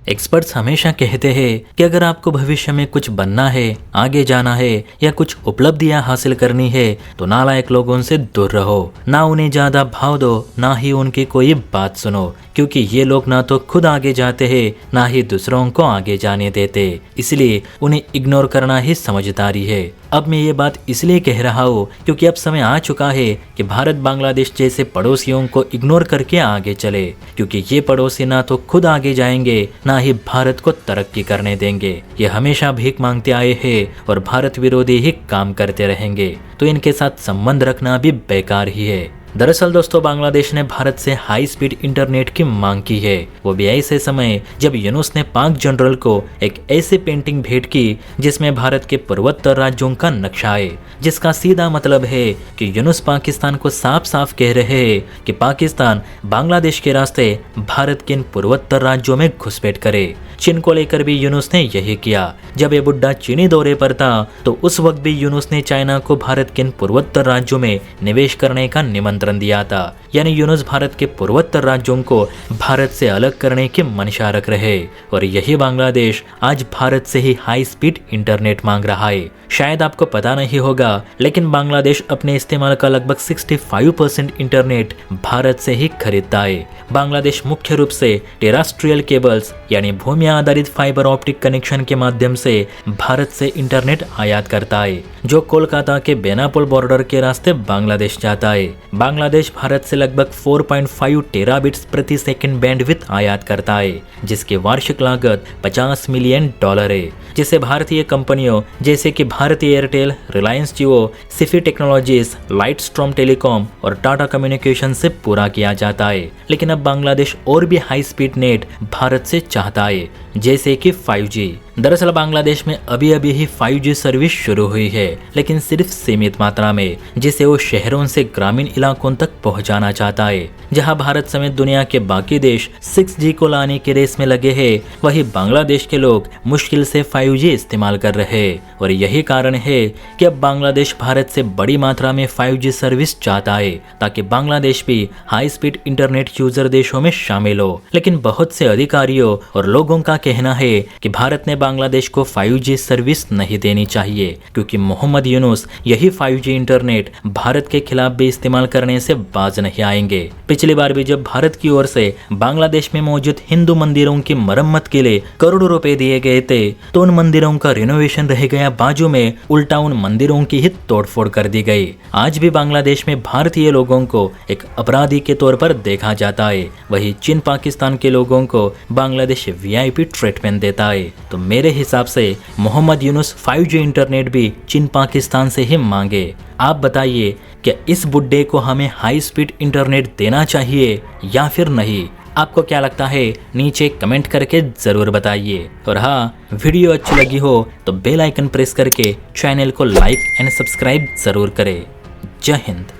Experts हमेशा कहते हैं कि अगर आपको भविष्य में कुछ बनना है, आगे जाना है या कुछ उपलब्धियां हासिल करनी है तो नालायक लोगों से दूर रहो, ना उन्हें ज्यादा भाव दो, ना ही उनकी कोई बात सुनो, क्योंकि ये लोग ना तो खुद आगे जाते हैं ना ही दूसरों को आगे जाने देते। इसलिए उन्हें इग्नोर करना ही समझदारी है। अब मैं ये बात इसलिए कह रहा हूँ क्योंकि अब समय आ चुका है कि भारत बांग्लादेश जैसे पड़ोसियों को इग्नोर करके आगे चले, क्योंकि ये पड़ोसी ना तो खुद आगे जाएंगे ना ही भारत को तरक्की करने देंगे। ये हमेशा भीख मांगते आए हैं और भारत विरोधी ही काम करते रहेंगे, तो इनके साथ संबंध रखना भी बेकार ही है। दरअसल दोस्तों, बांग्लादेश ने भारत से हाई स्पीड इंटरनेट की मांग की है, वो भी ऐसे समय जब यूनुस ने पाक जनरल को एक ऐसी पेंटिंग भेंट की जिसमें भारत के पूर्वोत्तर राज्यों का नक्शा है, जिसका सीधा मतलब है कि यूनुस पाकिस्तान को साफ साफ कह रहे हैं कि पाकिस्तान बांग्लादेश के रास्ते भारत के इन पूर्वोत्तर राज्यों में घुसपैठ करे। चीन को लेकर भी यूनुस ने यही किया। जब ये बुड्ढा चीनी दौरे पर था तो उस वक्त भी यूनुस ने चाइना को भारत के इन पूर्वोत्तर राज्यों में निवेश करने का निमंत्रण दिया था। यानी यूनुस भारत के पूर्वोत्तर राज्यों को भारत से अलग करने की मंशा रख रहे, और यही बांग्लादेश आज भारत से ही हाई स्पीड इंटरनेट मांग रहा है। शायद आपको पता नहीं होगा, लेकिन बांग्लादेश अपने इस्तेमाल का लगभग 65% इंटरनेट भारत से ही खरीदता है। बांग्लादेश मुख्य रूप से टेरेस्ट्रियल केबल्स यानी भूमि आधारित फाइबर ऑप्टिक कनेक्शन के माध्यम से भारत से इंटरनेट आयात करता है, जो कोलकाता के बेनापोल बॉर्डर के रास्ते बांग्लादेश जाता है। बांग्लादेश भारत से लगभग 4.5 टेराबिट्स प्रति सेकंड बैंडविड्थ आयात करता है, जिसकी वार्षिक लागत $50 मिलियन है, जिसे भारतीय कंपनियों जैसे कि भारतीय एयरटेल, रिलायंस जियो, सिफी टेक्नोलॉजीज, लाइटस्ट्रॉम टेलीकॉम और टाटा कम्युनिकेशन से पूरा किया जाता है। लेकिन अब बांग्लादेश और भी हाई स्पीड नेट भारत से चाहता है, जैसे कि 5G। दरअसल बांग्लादेश में अभी अभी ही 5G सर्विस शुरू हुई है, लेकिन सिर्फ सीमित मात्रा में, जिसे वो शहरों से ग्रामीण इलाकों तक पहुंचाना चाहता है। जहां भारत समेत दुनिया के बाकी देश 6G को लाने के रेस में लगे हैं, वहीं बांग्लादेश के लोग मुश्किल से 5G इस्तेमाल कर रहे हैं, और यही कारण है कि अब बांग्लादेश भारत से बड़ी मात्रा में 5G सर्विस चाहता है, ताकि बांग्लादेश भी हाई स्पीड इंटरनेट यूजर देशों में शामिल हो। लेकिन बहुत से अधिकारियों और लोगों का कहना है कि भारत ने बांग्लादेश को 5G सर्विस नहीं देनी चाहिए, क्योंकि मोहम्मद यूनुस यही 5G इंटरनेट भारत के खिलाफ भी इस्तेमाल करने से बाज नहीं आएंगे। पिछली बार भी जब भारत की ओर से बांग्लादेश में मौजूद हिंदू मंदिरों की मरम्मत के लिए करोड़ों रुपए दिए गए थे, तो उन मंदिरों का रिनोवेशन रह गया बाजू में, उल्टा उन मंदिरों की ही तोड़फोड़ कर दी गई। आज भी बांग्लादेश में भारतीय लोगों को एक अपराधी के तौर पर देखा जाता है, वही चीन पाकिस्तान के लोगों को बांग्लादेश VIP ट्रीटमेंट देता है। तो मेरे हिसाब से मोहम्मद यूनुस 5G इंटरनेट भी चीन पाकिस्तान से ही मांगे। आप बताइए, क्या इस बुड्ढे को हमें हाई स्पीड इंटरनेट देना चाहिए या फिर नहीं? आपको क्या लगता है? नीचे कमेंट करके जरूर बताइए। और हाँ, वीडियो अच्छी लगी हो तो बेल आइकन प्रेस करके चैनल को लाइक एंड सब्सक्राइब जरूर करें। जय हिंद।